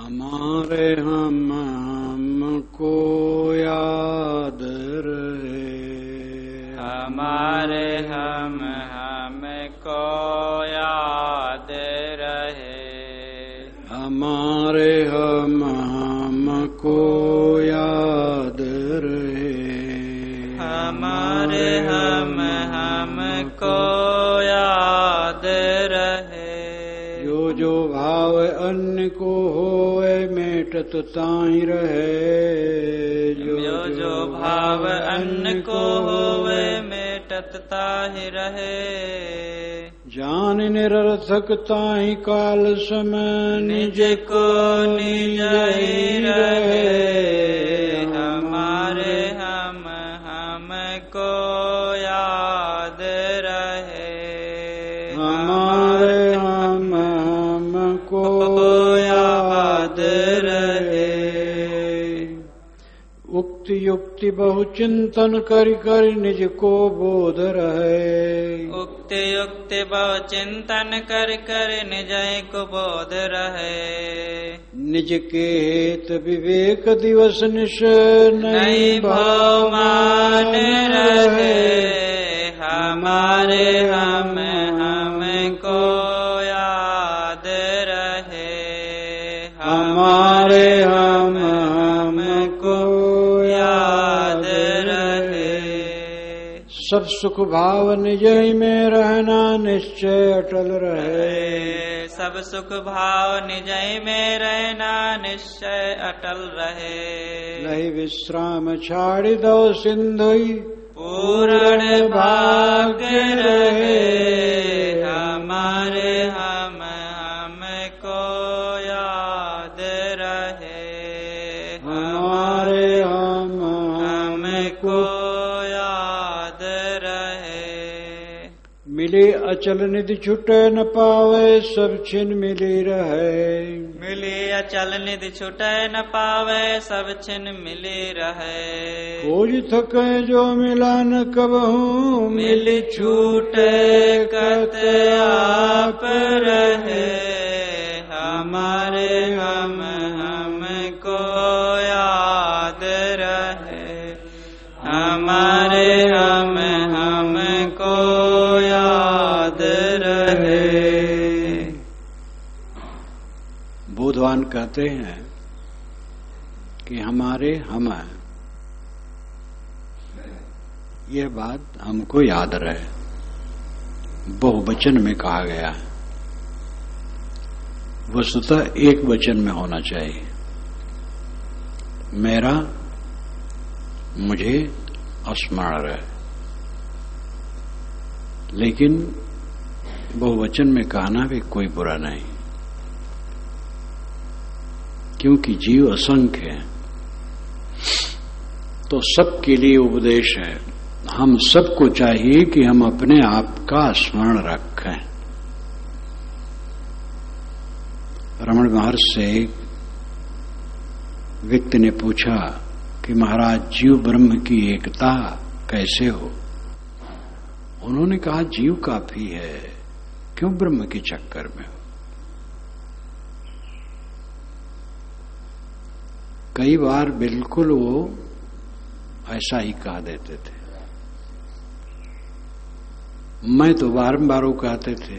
हमारे हमको याद रहे, हमारे हमको याद रहे, हमारे हमको याद रहे, हमारे हमको याद रहे। जो भाव अन्य को होए मेटत ताहि रहे, जो भाव अन्य को होए मेटत ताहि रहे। जान निरर्थक ताहि काल समय निज को निज ही रहे, हमारे हमको याद रहे, हमारे हमको याद रहे। उक्ति युक्ति बहु चिंतन करि करि निज को बोध रहे, उक्ति युक्ति बहु चिंतन कर कर निज को बोध रहे। निज के हेत विवेक दिवस निश्चय नहीं भाव मान रहे, हमारे हमको याद रहे, हमारे हमको याद रहे। सब सुख भाव निज ही में रहना निश्चय अटल रहे, सब सुख भाव निज में रहना निश्चय अटल रहे। नहीं विश्राम छाड़ी दो सिंधु पूर्ण भाग्य रहे, हमारे हमको याद रहे, हमारे हमको याद रहे। मिली अचल निधि छुटे न पावे सब छिन मिली रहे, मिली अचल निधि छुटे न पावे सब छिन मिली रहे। खोज थके जो मिला न कबहू मिली छूटे कत आप रहे, हमारे हमको याद रहे, हमारे हमको याद रहे। बुद्धवान कहते हैं कि हमारे हम यह बात हमको याद रहे, बहुवचन में कहा गया है, वस्तुतः एक वचन में होना चाहिए। मेरा मुझे स्मरण रहे, लेकिन बहुवचन में कहना भी कोई बुरा नहीं, क्योंकि जीव असंख्य है तो सबके लिए उपदेश है। हम सबको चाहिए कि हम अपने आप का स्मरण रखें। रमण महर्षि से एक व्यक्ति ने पूछा कि महाराज जीव ब्रह्म की एकता कैसे हो? उन्होंने कहा जीव काफी है, क्यों ब्रह्म के चक्कर में हो? कई बार बिल्कुल वो ऐसा ही कह देते थे। मैं तो बारंबार वो कहते थे,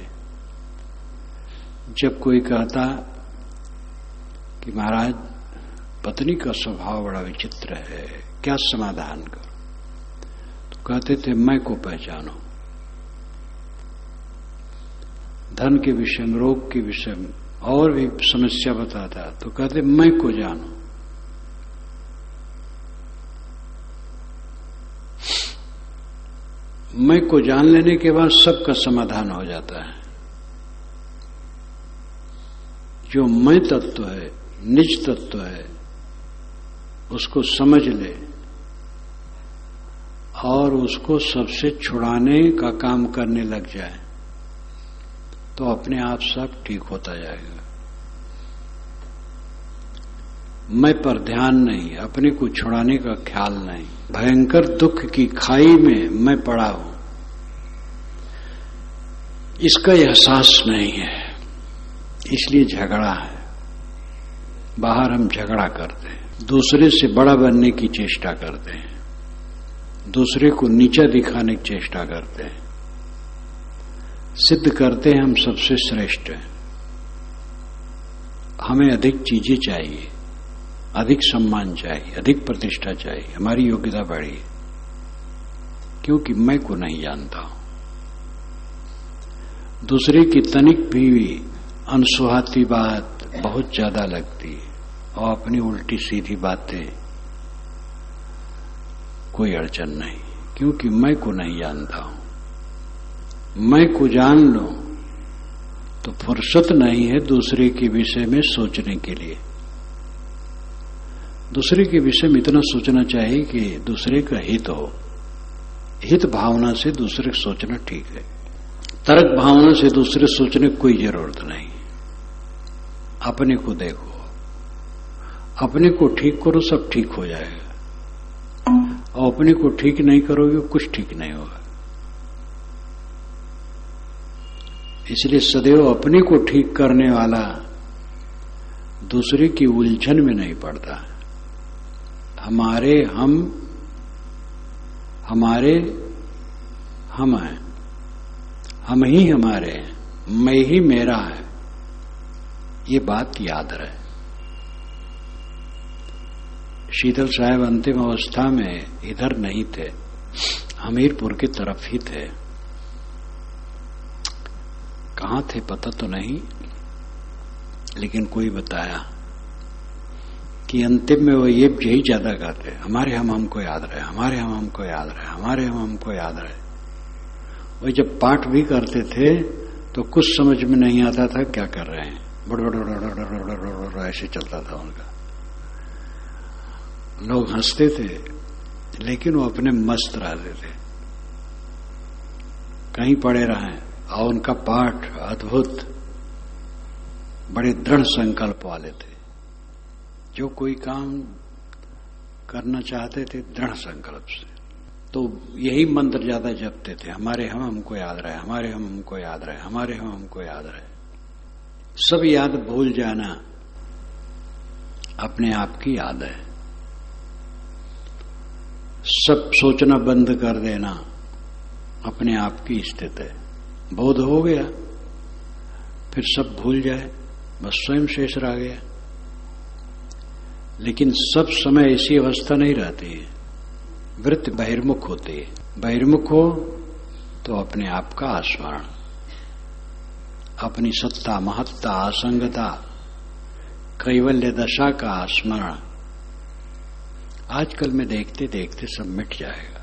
जब कोई कहता कि महाराज पत्नी का स्वभाव बड़ा विचित्र है, क्या समाधान करो? तो कहते थे मैं को पहचानो। धन के विषय में, रोग के विषय में और भी समस्या बताता तो कहते मैं को जानो। मैं को जान लेने के बाद सबका समाधान हो जाता है। जो मैं तत्व है, निज तत्व है, उसको समझ ले और उसको सबसे छुड़ाने का काम करने लग जाए तो अपने आप सब ठीक होता जाएगा। मैं पर ध्यान नहीं, अपने को छुड़ाने का ख्याल नहीं, भयंकर दुख की खाई में मैं पड़ा हूं, इसका एहसास नहीं है, इसलिए झगड़ा है। बाहर हम झगड़ा करते हैं, दूसरे से बड़ा बनने की चेष्टा करते हैं, दूसरे को नीचा दिखाने की चेष्टा करते हैं, सिद्ध करते हैं हम सबसे श्रेष्ठ हैं, हमें अधिक चीजें चाहिए, अधिक सम्मान चाहिए, अधिक प्रतिष्ठा चाहिए, हमारी योग्यता बढ़ी, क्योंकि मैं को नहीं जानता हूं। दूसरे की तनिक भी अनसुहाती बात बहुत ज्यादा लगती है और अपनी उल्टी सीधी बातें कोई अड़चन नहीं, क्योंकि मैं को नहीं जानता हूं। मैं को जान लो तो फुर्सत नहीं है दूसरे के विषय में सोचने के लिए। दूसरे के विषय में इतना सोचना चाहिए कि दूसरे का हित हो। हित भावना से दूसरे को सोचना ठीक है, तर्क भावना से दूसरे सोचने की कोई जरूरत नहीं। अपने को देखो, अपने को ठीक करो, सब ठीक हो जाएगा, और अपने को ठीक नहीं करोगे कुछ ठीक नहीं होगा। इसलिए सदैव अपने को ठीक करने वाला दूसरे की उलझन में नहीं पड़ता। हमारे हम हैं, हम ही हमारे हैं, मैं ही मेरा है, ये बात याद रहे। शीतल साहब अंतिम अवस्था में इधर नहीं थे, हमीरपुर की तरफ ही थे। कहां थे पता तो नहीं, लेकिन कोई बताया कि अंतिम में वो ये यही ज्यादा कहते, हमारे हम हमको याद रहे, हमारे हम हमको याद रहे, हमारे हम हमको याद रहे। वो जब पाठ भी करते थे तो कुछ समझ में नहीं आता था क्या कर रहे हैं, बड़ ऐसे चलता था उनका। लोग हंसते थे लेकिन वो अपने मस्त रहते थे, कहीं पड़े रहें, और उनका पाठ अद्भुत, बड़े दृढ़ संकल्प वाले थे। जो कोई काम करना चाहते थे दृढ़ संकल्प से, तो यही मंत्र ज्यादा जपते थे, हमारे हम हमको याद रहे, हमारे हम हमको याद रहे, हमारे हम हमको याद रहे। सब याद भूल जाना अपने आप की याद है। सब सोचना बंद कर देना अपने आप की स्थिति है। बोध हो गया फिर सब भूल जाए, बस स्वयं शेष रह गया। लेकिन सब समय ऐसी अवस्था नहीं रहती है, वृत्ति बहिर्मुख होती है। बहिर्मुख हो तो अपने आप का आस्मरण, अपनी सत्ता, महत्ता, असंगता, कैवल्य दशा का आस्मरण आजकल में देखते देखते सब मिट जाएगा।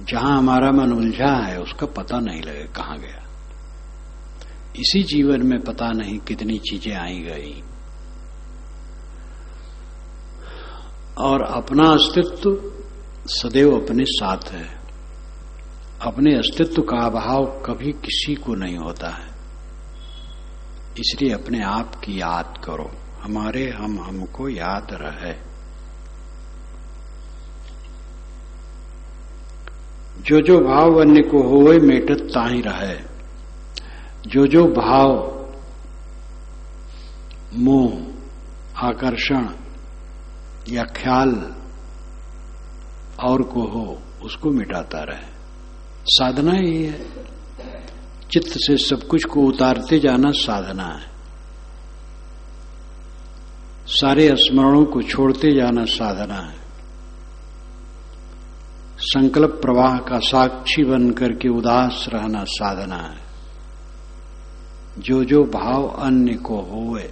जहां हमारा मन उलझा है उसका पता नहीं लगे कहां गया। इसी जीवन में पता नहीं कितनी चीजें आई गई, और अपना अस्तित्व सदैव अपने साथ है। अपने अस्तित्व का अभाव कभी किसी को नहीं होता है। इसलिए अपने आप की याद करो, हमारे हम हमको याद रहे। जो जो भाव अन्य को होए मेटत ताहि रहे। जो जो भाव मोह, आकर्षण या ख्याल और को हो उसको मिटाता रहे। साधना ही है, चित्त से सब कुछ को उतारते जाना साधना है। सारे स्मरणों को छोड़ते जाना साधना है। संकल्प प्रवाह का साक्षी बन करके उदास रहना साधना है। जो जो भाव अन्य को होए,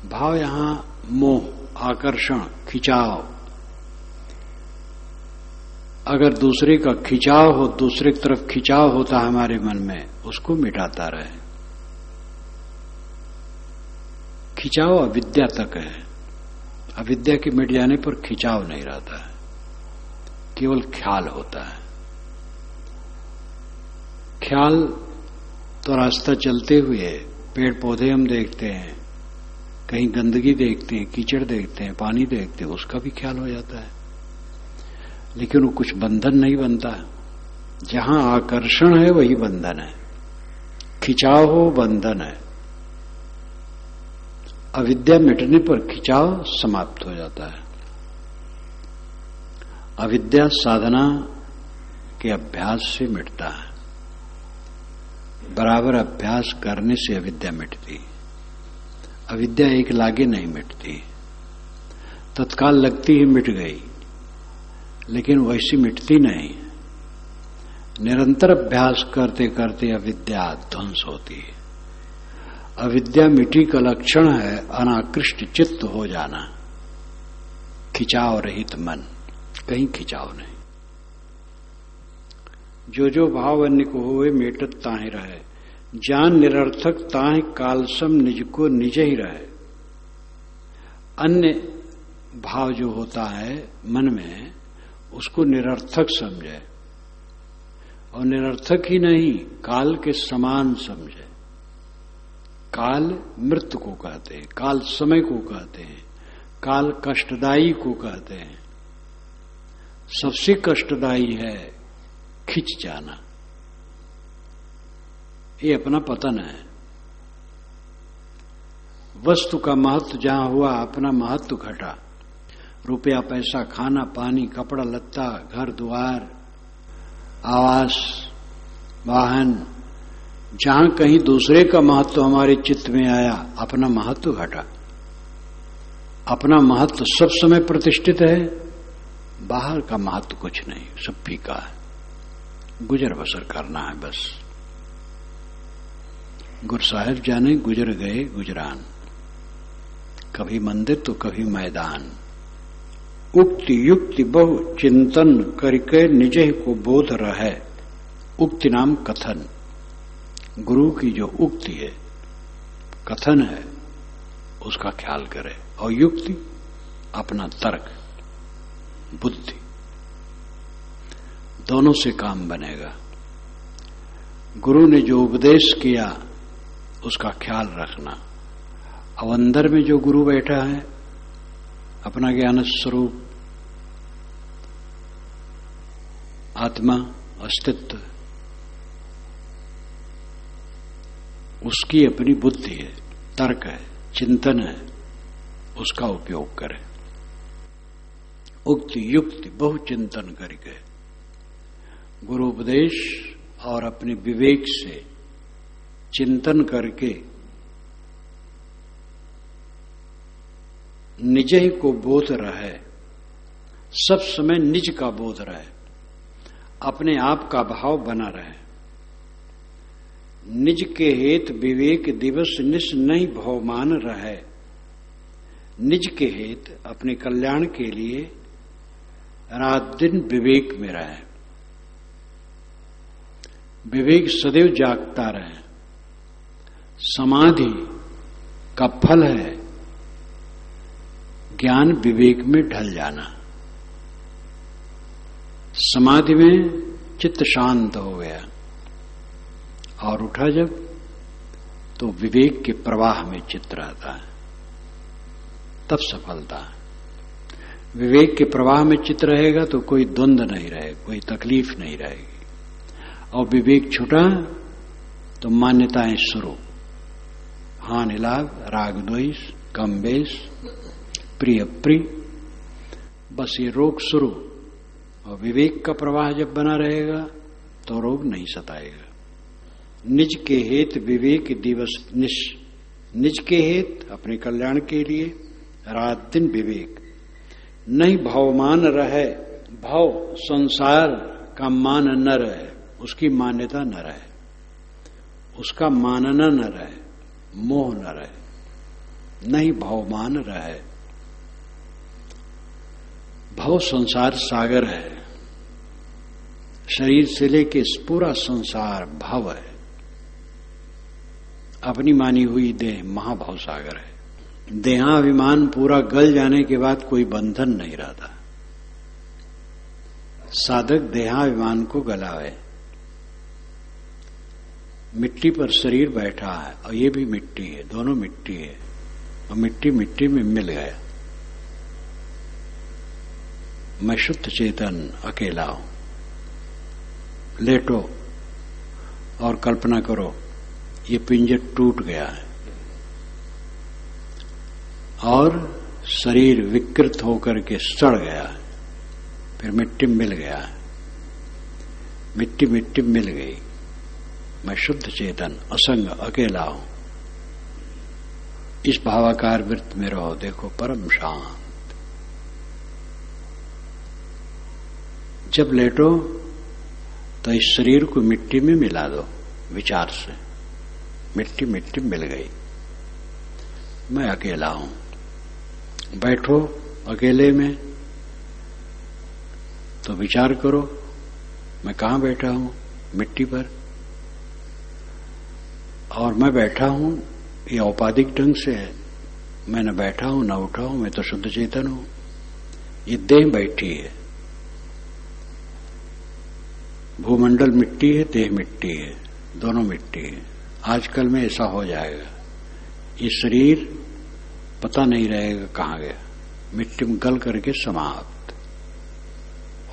भाव यहां मोह, आकर्षण, खिंचाव। अगर दूसरे का खिंचाव हो, दूसरे की तरफ खिंचाव होता हमारे मन में, उसको मिटाता रहे। खिंचाव अविद्या तक है, अविद्या के मिट जाने पर खिंचाव नहीं रहता है, केवल ख्याल होता है। ख्याल तो रास्ता चलते हुए पेड़ पौधे हम देखते हैं, कहीं गंदगी देखते हैं, कीचड़ देखते हैं, पानी देखते हैं, उसका भी ख्याल हो जाता है, लेकिन वो कुछ बंधन नहीं बनता। जहां आकर्षण है वही बंधन है, खिंचाव हो बंधन है। अविद्या मिटने पर खिंचाव समाप्त हो जाता है। अविद्या साधना के अभ्यास से मिटता है। बराबर अभ्यास करने से अविद्या मिटती। अविद्या एक लागे नहीं मिटती, तत्काल लगती ही मिट गई, लेकिन वैसी मिटती नहीं। निरंतर अभ्यास करते करते अविद्या ध्वंस होती है। अविद्या मिट्टी का लक्षण है अनाकृष्ट चित्त हो जाना, खिंचाव रहित मन, कहीं खिंचाव नहीं। जो भाव अन्य को होए मेटत ताहि रहे, जान निरर्थक ताहि कालसम निज को निज ही रहे। अन्य भाव जो होता है मन में, उसको निरर्थक समझे, और निरर्थक ही नहीं काल के समान समझे। काल मृत्यु को कहते हैं, काल समय को कहते हैं, काल कष्टदायी को कहते हैं। सबसे कष्टदायी है खिंच जाना, ये अपना पतन है। वस्तु का महत्व जहां हुआ अपना महत्व घटा। रुपया पैसा, खाना पानी, कपड़ा लत्ता, घर द्वार, आवास, वाहन, जहां कहीं दूसरे का महत्व हमारे चित्त में आया, अपना महत्व घटा। अपना महत्व सब समय प्रतिष्ठित है, बाहर का महत्व कुछ नहीं, सब फीका है। गुजर बसर करना है बस। गुरु साहिब जाने गुजर गए गुजरान, कभी मंदिर तो कभी मैदान। उक्ति युक्ति बहु चिंतन करके निजे को बोध रहे। उक्ति नाम कथन, गुरु की जो उक्ति है, कथन है, उसका ख्याल करे। और युक्ति अपना तर्क, बुद्धि, दोनों से काम बनेगा। गुरु ने जो उपदेश किया उसका ख्याल रखना। अब अंदर में जो गुरु बैठा है, अपना ज्ञान स्वरूप, आत्मा, अस्तित्व, उसकी अपनी बुद्धि है, तर्क है, चिंतन है, उसका उपयोग करें। उक्ति युक्ति बहु चिंतन करके गुरु उपदेश और अपने विवेक से चिंतन करके निज ही को बोध रहे। सब समय निज का बोध रहे, अपने आप का भाव बना रहे। निज के हेत विवेक दिवस निश नहीं भवमान रहे। निज के हेत अपने कल्याण के लिए रात दिन विवेक में रहे। विवेक सदैव जागता रहे। समाधि का फल है ज्ञान विवेक में ढल जाना। समाधि में चित्त शांत हो गया और उठा जब, तो विवेक के प्रवाह में चित्त रहता है, तब सफलता है। विवेक के प्रवाह में चित्त रहेगा तो कोई द्वंद्व नहीं रहेगा, कोई तकलीफ नहीं रहेगी। और विवेक छूटा तो मान्यताएं शुरू, हानि लाभ, राग द्वेष, कम बेश, प्रिय प्रिय, बस ये रोग शुरू। और विवेक का प्रवाह जब बना रहेगा तो रोग नहीं सताएगा। निज के हेत विवेक दिवस निश, निज के हेत अपने कल्याण के लिए रात दिन विवेक। नहीं भवमान रहे, भव संसार का मान न रहे, उसकी मान्यता न रहे, उसका मानना न रहे, मोह न रहे। नहीं भवमान रहे। भव संसार सागर है, शरीर से लेके पूरा संसार भव है। अपनी मानी हुई देह महाभव सागर है। देहाभिमान पूरा गल जाने के बाद कोई बंधन नहीं रहता। साधक देहाभिमान को गलावे। मिट्टी पर शरीर बैठा है और ये भी मिट्टी है, दोनों मिट्टी है, और मिट्टी मिट्टी में मिल गया। मैं शुद्ध चेतन अकेला हूं। लेटो और कल्पना करो ये पिंजर टूट गया है, और शरीर विकृत होकर के सड़ गया, फिर मिट्टी मिल गया, मिट्टी मिट्टी मिल गई। मैं शुद्ध चेतन असंग अकेला हूं। इस भावाकार वृत्त में रहो, देखो परम शांत। जब लेटो तो इस शरीर को मिट्टी में मिला दो विचार से, मिट्टी मिट्टी मिल गई, मैं अकेला हूं। बैठो अकेले में तो विचार करो, मैं कहां बैठा हूं? मिट्टी पर। और मैं बैठा हूं ये औपाधिक ढंग से है, मैं न बैठा हूं न उठा हूं, मैं तो शुद्ध चेतन हूं। ये देह बैठी है, भूमंडल मिट्टी है, देह मिट्टी है, दोनों मिट्टी है। आजकल में ऐसा हो जाएगा, ये शरीर पता नहीं रहेगा कहां गया, मिट्टी में गल करके समाप्त।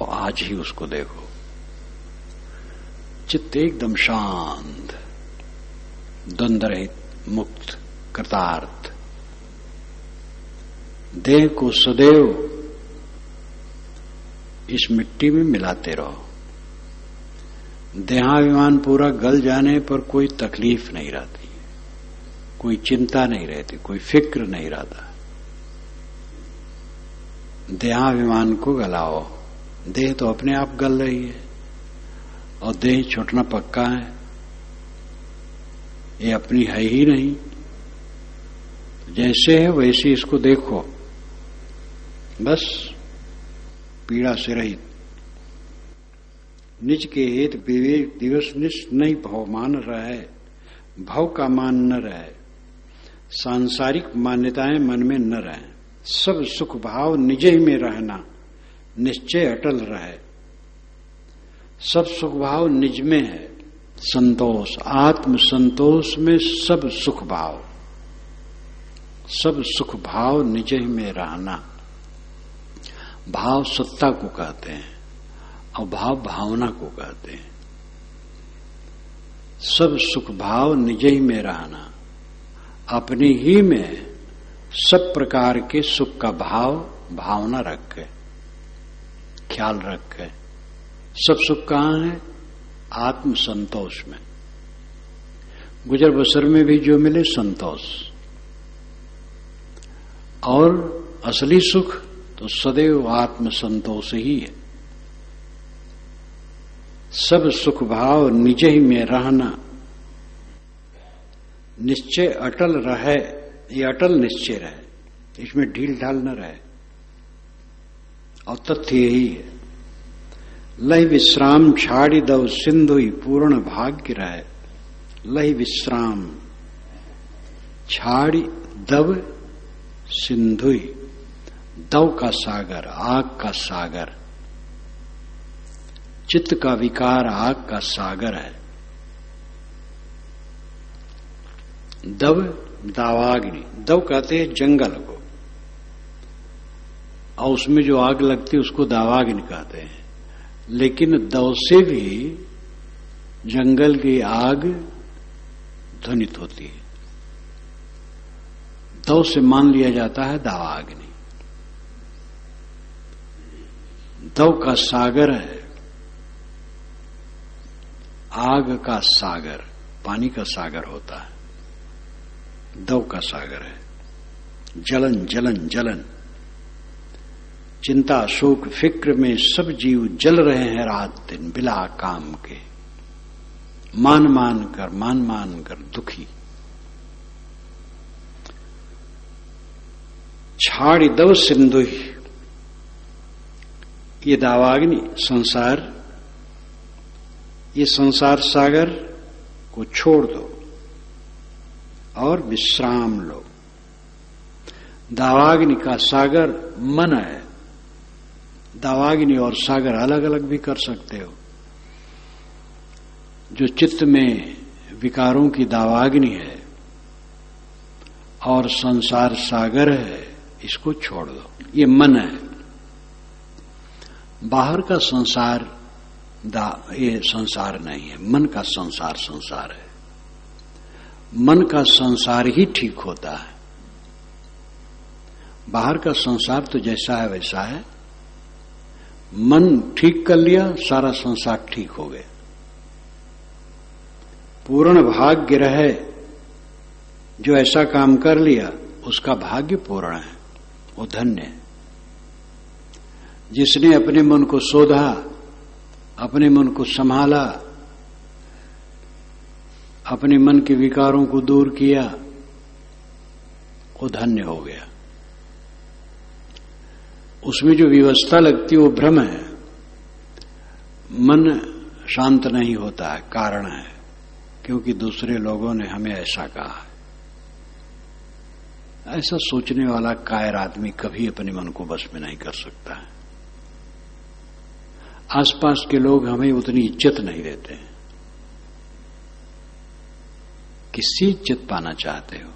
और आज ही उसको देखो, चित्त एकदम शांत, द्वंद्व रहित, मुक्त, कृतार्थ। देह को सदैव इस मिट्टी में मिलाते रहो। देहाभिमान पूरा गल जाने पर कोई तकलीफ नहीं रहती, कोई चिंता नहीं रहती, कोई फिक्र नहीं रहता। देहाभिमान को गलाओ, देह तो अपने आप गल रही है, और देह छूटना पक्का है, ये अपनी है ही नहीं। जैसे है वैसे इसको देखो, बस पीड़ा से रहित। निज के हेत विवेक दिवस निष्ठ नहीं भव मान रहे, भव का मान न रहे, सांसारिक मान्यताएं मन में न रहे। सब सुख भाव निज ही में रहना, निश्चय अटल रहे। सब सुख भाव निज में है, संतोष, आत्म संतोष में सब सुख भाव, सब सुख भाव निज ही में रहना। भाव सत्ता को कहते हैं और भाव भावना को कहते हैं। सब सुख भाव निज ही में रहना, अपने ही में सब प्रकार के सुख का भाव भावना रख के, ख्याल रख के। सब सुख कहां है? आत्म संतोष में। गुजर बसर में भी जो मिले संतोष, और असली सुख तो सदैव आत्म संतोष ही है। सब सुख भाव निज ही में रहना, निश्चय अटल रहे। ये अटल निश्चय रहे, इसमें ढील ढाल न रहे। और तथ्य यही है, लय विश्राम छाड़ी दव सिंधुई पूर्ण भाग्य रहे। लय विश्राम छाड़ी दव सिंधुई, दव का सागर, आग का सागर। चित्त का विकार आग का सागर है। दव दावाग्नि, दव कहते हैं जंगल को, और उसमें जो आग लगती है उसको दावाग्नि कहते हैं। लेकिन दव से भी जंगल की आग ध्वनित होती है। दव से मान लिया जाता है दावाग्नि। दव का सागर है, आग का सागर, पानी का सागर होता है, दव का सागर है। जलन जलन जलन, चिंता शोक फिक्र में सब जीव जल रहे हैं रात दिन बिला काम के। मान मान कर दुखी। छाड़ी दव सिंधु, ये दावाग्नि संसार, ये संसार सागर को छोड़ दो और विश्राम लो। दावाग्नि का सागर मन है। दावाग्नि और सागर अलग अलग भी कर सकते हो। जो चित्त में विकारों की दावाग्नि है और संसार सागर है, इसको छोड़ दो। ये मन है। बाहर का संसार ये संसार नहीं है, मन का संसार संसार है। मन का संसार ही ठीक होता है। बाहर का संसार तो जैसा है वैसा है, मन ठीक कर लिया सारा संसार ठीक हो गया। पूर्ण भाग्य रहे, जो ऐसा काम कर लिया उसका भाग्य पूर्ण है, वो धन्य है। जिसने अपने मन को शोधा, अपने मन को संभाला, अपने मन के विकारों को दूर किया, वो धन्य हो गया। उसमें जो व्यवस्था लगती है वो भ्रम है। मन शांत नहीं होता है, कारण है क्योंकि दूसरे लोगों ने हमें ऐसा कहा है। ऐसा सोचने वाला कायर आदमी कभी अपने मन को बस में नहीं कर सकता है। आसपास के लोग हमें उतनी इज्जत नहीं देते हैं। किससे इज्जत पाना चाहते हो?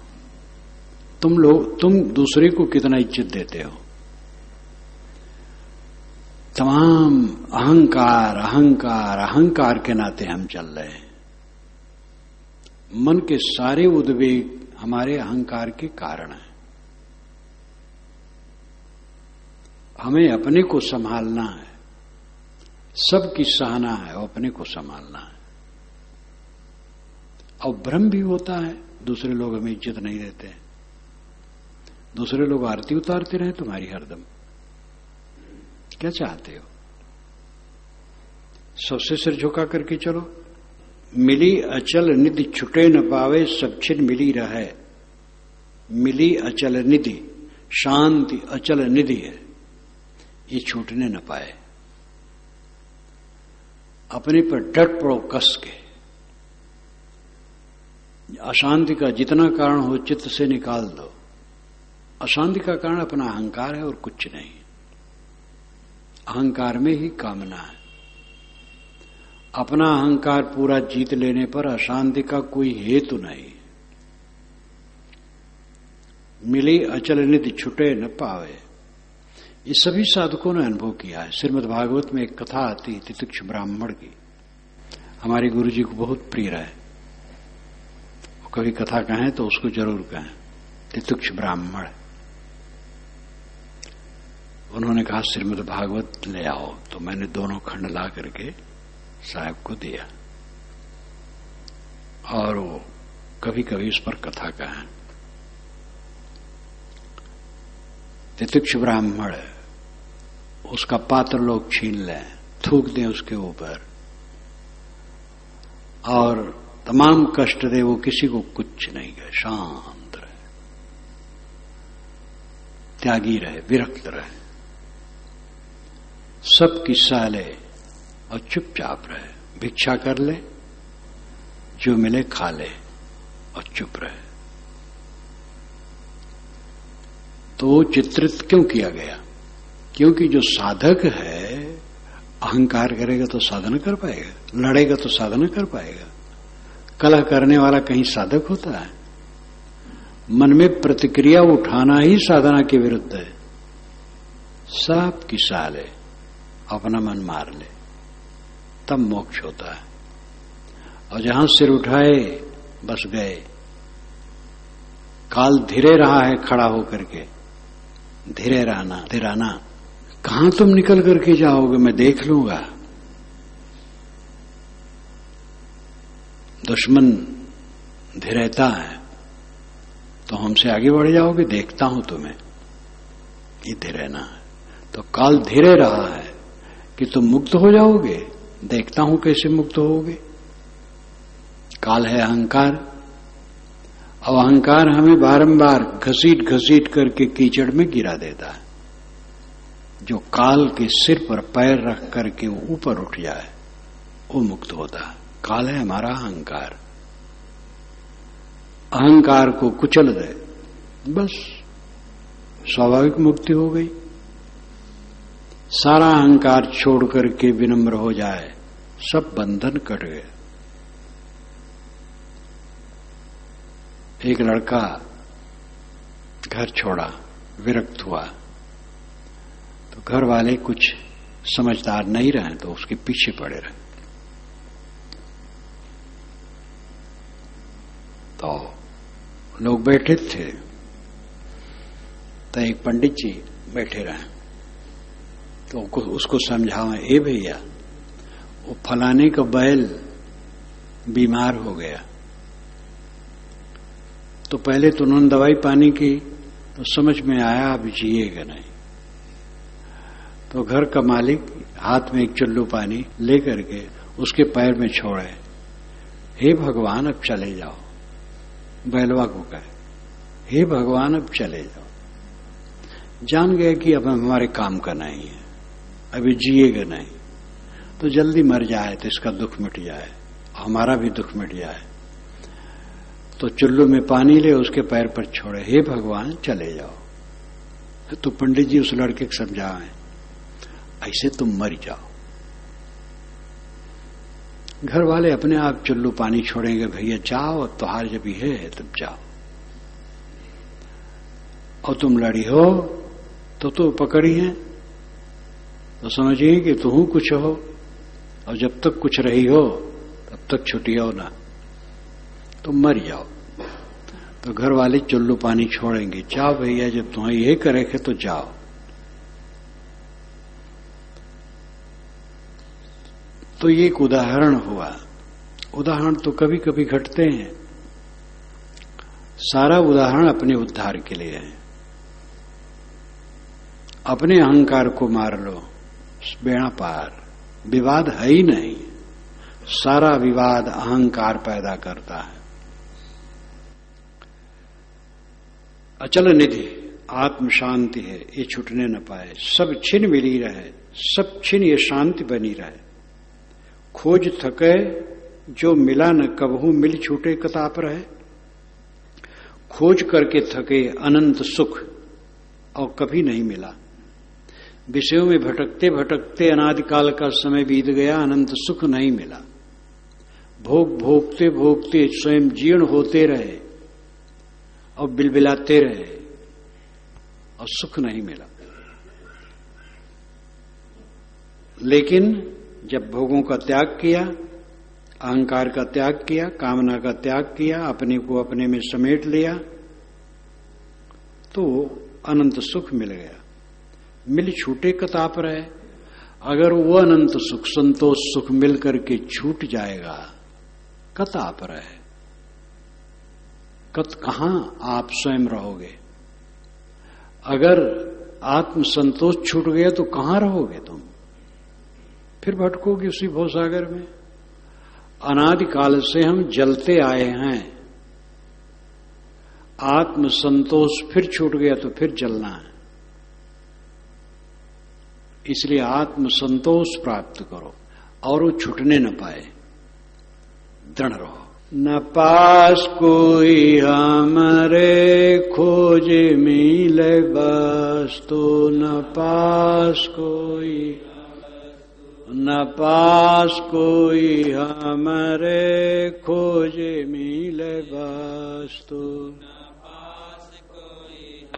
तुम दूसरे को कितना इज्जत देते हो? तमाम अहंकार अहंकार अहंकार के नाते हम चल रहे हैं। मन के सारे उद्वेग हमारे अहंकार के कारण हैं। हमें अपने को संभालना है, सबकी सहना है और अपने को संभालना है। और भ्रम भी होता है, दूसरे लोग हमें इज्जत नहीं देते। दूसरे लोग आरती उतारते रहे तुम्हारी हरदम, क्या चाहते हो? सबसे सिर झुका करके चलो। मिली अचल निधि छुटे न पावे, सब छिन मिली रहे। मिली अचल निधि, शांति अचल निधि है, ये छूटने न पाए। अपने पर डट पड़ो कस के। अशांति का जितना कारण हो चित्त से निकाल दो। अशांति का कारण अपना अहंकार है और कुछ नहीं। अहंकार में ही कामना है। अपना अहंकार पूरा जीत लेने पर अशांति का कोई हेतु नहीं। मिली अचल निधि छुटे न पावे, ये सभी साधकों ने अनुभव किया है। श्रीमद् भागवत में एक कथा आती है तितिक्ष ब्राह्मण की, हमारे गुरु जी को बहुत प्रिय है। वो कभी कथा कहें तो उसको जरूर कहें, तितिक्ष ब्राह्मण। उन्होंने कहा श्रीमद् भागवत ले आओ, तो मैंने दोनों खंड ला करके साहब को दिया और वो कभी कभी उस पर कथा कहें। तितिक्ष ब्राह्मण, उसका पात्र लोग छीन लें, थूक दें उसके ऊपर और तमाम कष्ट दे, वो किसी को कुछ नहीं कहे, शांत रहे, त्यागी रहे, विरक्त रहे, सबकी सह ले और चुपचाप रहे। भिक्षा कर ले, जो मिले खा ले और चुप रहे। तो चित्रित क्यों किया गया? क्योंकि जो साधक है अहंकार करेगा तो साधना कर पाएगा, लड़ेगा तो साधना कर पाएगा। कलह करने वाला कहीं साधक होता है? मन में प्रतिक्रिया उठाना ही साधना के विरुद्ध है। सब की सह ले, अपना मन मार ले, तब मोक्ष होता है। और जहां सिर उठाए बस गए। काल धीरे रहा है खड़ा होकर के, धीरे रहना, धीराना। कहां तुम निकल करके जाओगे? मैं देख लूंगा। दुश्मन धीरेता है तो हमसे आगे बढ़ जाओगे, देखता हूं तुम्हें, ये धीरेना है। तो काल धीरे रहा है कि तुम मुक्त हो जाओगे, देखता हूं कैसे मुक्त होगे। काल है अहंकार, और अहंकार हमें बारंबार घसीट घसीट करके कीचड़ में गिरा देता है। जो काल के सिर पर पैर रख करके ऊपर उठ जाए वो मुक्त होता है। काल है हमारा अहंकार। अहंकार को कुचल दे, बस स्वाभाविक मुक्ति हो गई। सारा अहंकार छोड़ करके विनम्र हो जाए, सब बंधन कट गए। एक लड़का घर छोड़ा, विरक्त हुआ, तो घर वाले कुछ समझदार नहीं रहे तो उसके पीछे पड़े रहे। तो लोग बैठे थे, तो एक पंडित जी बैठे रहे, तो उसको समझावे, ए भैया वो फलाने का बैल बीमार हो गया, तो पहले तो उन्होंने दवाई पानी की, तो समझ में आया अब जिएगा नहीं। तो घर का मालिक हाथ में एक चुल्लू पानी लेकर के उसके पैर में छोड़े, हे भगवान अब चले जाओ। बैलवा को कहे, हे भगवान अब चले जाओ। जान गए कि अब हमारे काम का नहीं है, अभी जिएगा नहीं, तो जल्दी मर जाए तो इसका दुख मिट जाए, हमारा भी दुख मिट जाए। तो चुल्लू में पानी ले उसके पैर पर छोड़े, हे भगवान चले जाओ। तो पंडित जी उस लड़के को समझाए, ऐसे तुम मर जाओ। घर वाले अपने आप चुल्लू पानी छोड़ेंगे, भैया जाओ अब त्योहार जब ये है तब जाओ। और तुम लड़ी हो तो पकड़ी है, तो समझिए कि तुम कुछ हो, और जब तक कुछ रही हो तब तक छुटियो ना, तो मर जाओ। तो घर वाले चुल्लू पानी छोड़ेंगे, जाओ भैया जब तुम्हें ये करेंगे तो जाओ। तो ये एक उदाहरण हुआ। उदाहरण तो कभी कभी घटते हैं, सारा उदाहरण अपने उद्धार के लिए है। अपने अहंकार को मार लो, बेड़ा पार, विवाद है ही नहीं। सारा विवाद अहंकार पैदा करता है। अचल निधि आत्म शांति है, ये छूटने न पाए। सब छिन मिली रहे, सब छिन ये शांति बनी रहे। खोज थके जो मिला न कबहू मिल छूटे कताप रहे। खोज करके थके अनंत सुख और कभी नहीं मिला। विषयों में भटकते भटकते अनादिकाल का समय बीत गया, अनंत सुख नहीं मिला। भोग भोगते भोगते स्वयं जीर्ण होते रहे और बिलबिलाते रहे और सुख नहीं मिला। लेकिन जब भोगों का त्याग किया, अहंकार का त्याग किया, कामना का त्याग किया, अपने को अपने में समेट लिया, तो अनंत सुख मिल गया। मिल छूटे कताप रहे। अगर वो अनंत सुख, संतोष सुख मिल करके छूट जाएगा, कताप रहे। कहां आप स्वयं रहोगे? अगर आत्म संतोष छूट गया तो कहां रहोगे तुम? फिर भटकोगे उसी भवसागर में। अनादिकाल से हम जलते आए हैं, आत्म संतोष फिर छूट गया तो फिर जलना है। इसलिए आत्म संतोष प्राप्त करो और वो छूटने न पाए, दृढ़ रहो। न पास कोई हमरे खोज मिले वस्तु, न पास कोई, न पास कोई हमरे खोज मिले वस्तु।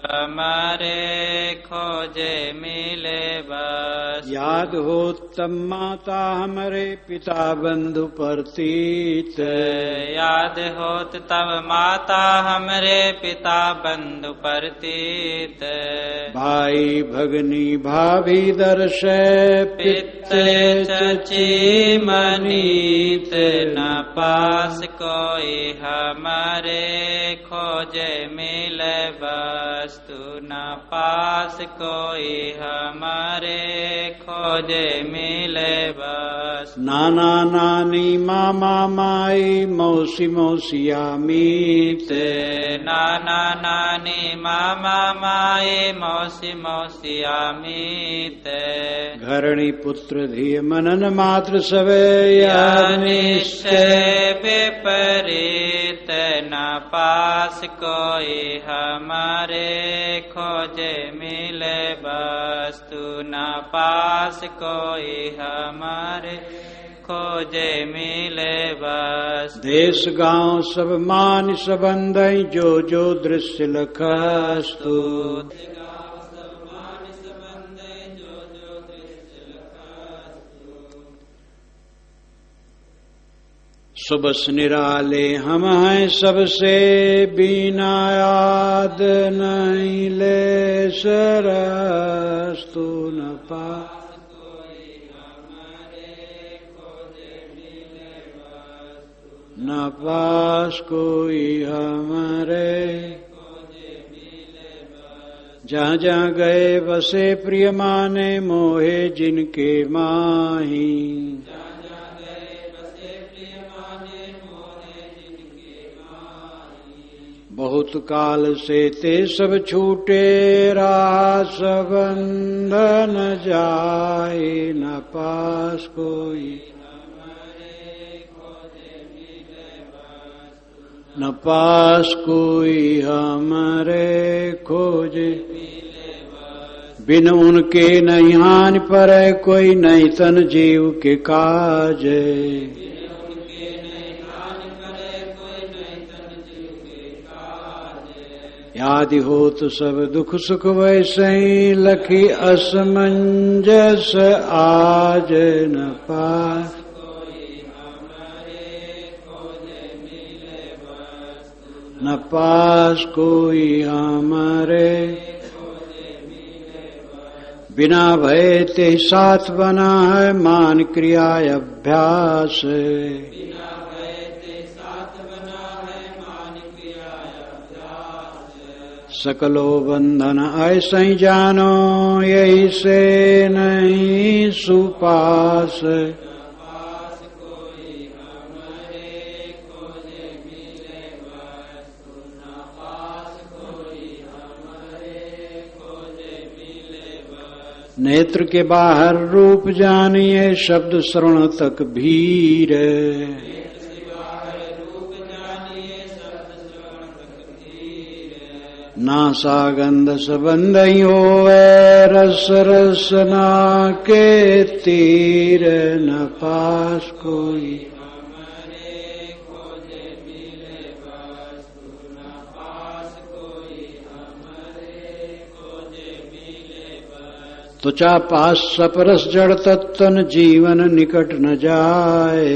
हमारे खोजे मिले बस। याद हो तब माता हमारे पिता बंधु परतीत। याद होत तब माता हमरे पिता बंधु परतीत। भाई भगनी भाभी दर्श पित चची मनीत। न पास कोई हमारे खोजे मिले वस्तु, न पास कोई हमारे खोजे मिले बस। नाना नानी मामा माई मौसी मौसिया मीत। नाना नानी मामा माई मौसी मौसिया मीत। घरणी पुत्र धिय मनन मात्र सवे निश्चय विपरीत। न पास कोई हमारे खोजे मिले वस्तु, न पास कोई हमारे खोजे मिले बस। देश गांव सब मान सबंध जो जो दृश्य लखस्तु। सुबस निराले हम हैं सबसे, बिना याद नहीं ले क्लेशरस्तु न पास न पास कोई हमारे जहाँ जहाँ गए बसे प्रिय माने मोहे जिनके माही बहुत काल से ते सब छूटे रास बंधन जाए न पास कोई न पास कोई हमारे खोजे बिन उनके नहीं हानि पर कोई नहीं तन जीव के काज यादि हो तो सब दुख सुख वैसे ही लखी असमंजस आज न पास न पास कोई हमारे बिना भय ते साथ बना है मान क्रिया अभ्यास सकलो बंधन ऐसा ही जानो यही से नहीं सुपास नेत्र के बाहर रूप जानिए शब्द श्रवण तक भीर नासा गंध सबंध ही होवे रस रसना के तीर न पास कोई तुचा पास सपरस जड़ तत्तन जीवन निकट न जाए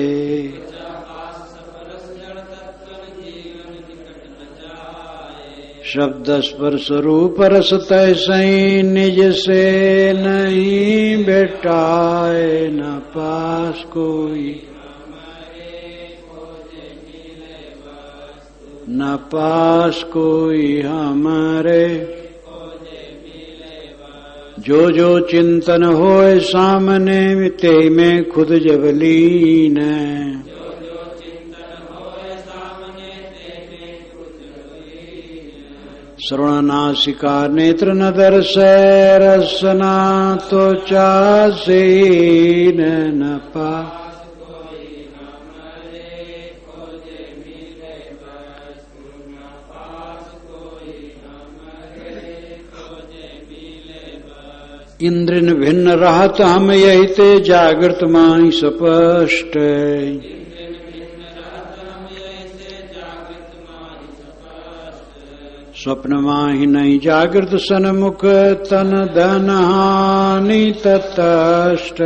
शब्द स्पर्श रूप रस तैसई निज से नहीं बेटाए न पास कोई न पास कोई हमारे जो जो चिंतन होए सामने मिते में खुद जब लीन श्रवण नासिका नेत्र न दर्शय रसना तो चासीन न पा इंद्र भिन्न रहत हम यही ते जागृत माई स्पष्ट स्वप्न माही नहीं जागृत सन्मुख तन धन हानि ततष्ट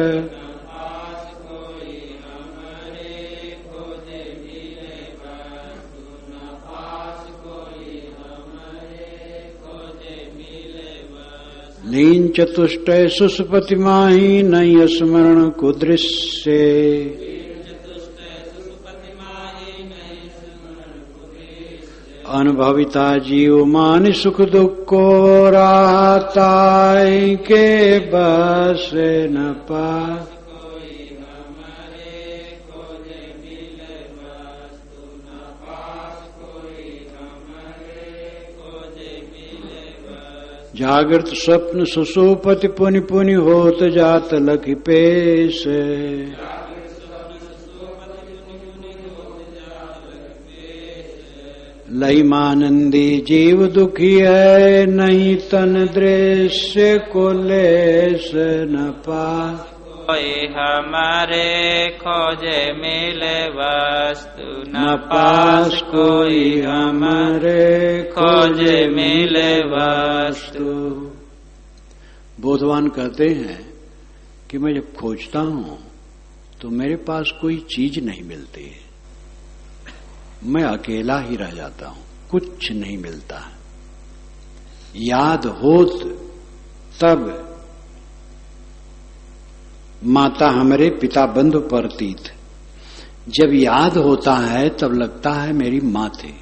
लीन चतुष्टय सुसुपति माही नहीं स्मरण को दृश्य अनुभविता जीव मान सुख दुख को राहताई के बस न पा जागृत स्वप्न सुसुपति पुनि पुनि होत जात लखि पेश लई मानंदी जीव दुखी है नहीं तन दृश्य को लेस न पा कोई हमारे खोजे मिले वस्तु न पास कोई हमारे खोजे मिले वस्तु। बोधवान कहते हैं कि मैं जब खोजता हूं तो मेरे पास कोई चीज नहीं मिलती है, मैं अकेला ही रह जाता हूं, कुछ नहीं मिलता। याद होत तब माता हमरे पिता बंधु परतीत। जब याद होता है तब लगता है मेरी मां थी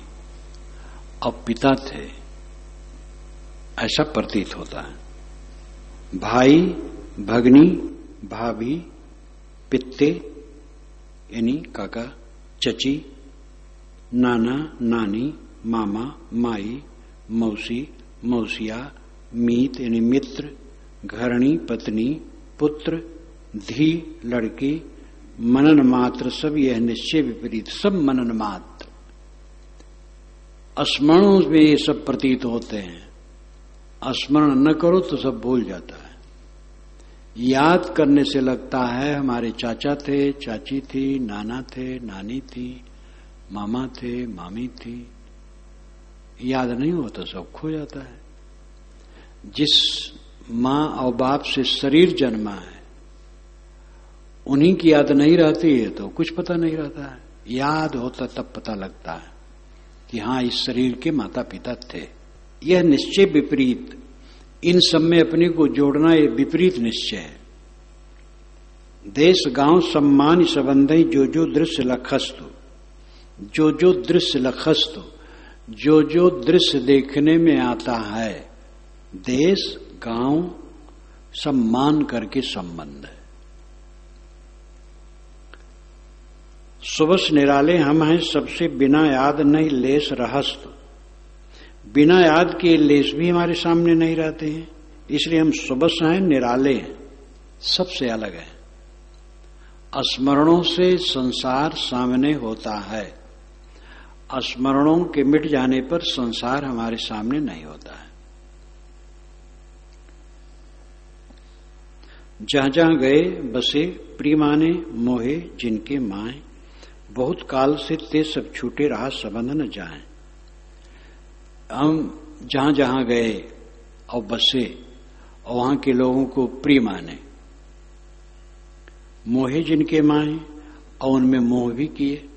और पिता थे, ऐसा प्रतीत होता है। भाई, भगनी, भाभी, पित्ते यानी काका, चची, नाना, नानी, मामा, माई, मौसी, मौसिया, मीत यानी मित्र, घरणी, पत्नी, पुत्र, धी, लड़की, मनन मात्र, सब यह निश्चय विपरीत, सब मनन मात्र। स्मरणों में ये सब प्रतीत होते हैं। स्मरण न करो तो सब भूल जाता है। याद करने से लगता है हमारे चाचा थे, चाची थी, नाना थे, नानी थी, मामा थे, मामी थी। याद नहीं होता, सब खो जाता है। जिस मां और बाप से शरीर जन्मा है उन्हीं की याद नहीं रहती है तो कुछ पता नहीं रहता है। याद होता तब पता लगता है कि हाँ, इस शरीर के माता पिता थे। यह निश्चय विपरीत, इन सब में अपने को जोड़ना ये विपरीत निश्चय है। देश गांव सम्मान संबंध जो जो दृश्य लखस्तु, जो जो दृश्य लखस्तु, जो जो दृश्य देखने में आता है, देश गांव सम्मान करके संबंध है। सुबस निराले हम हैं सबसे बिना याद नहीं लेस रहस्त। बिना याद के लेस भी हमारे सामने नहीं रहते हैं, इसलिए हम सुबस हैं, निराले हैं, सबसे अलग हैं। स्मरणों से संसार सामने होता है। स्मरणों के मिट जाने पर संसार हमारे सामने नहीं होता है। जहां जहां गए बसे प्रियमाने मोहे जिनके माए, बहुत काल से ते सब छूटे रहा संबंध न जाए। हम जहां जहां गए और बसे और वहां के लोगों को प्रिय माने, मोहे जिनके माए और उनमें मोह भी किए।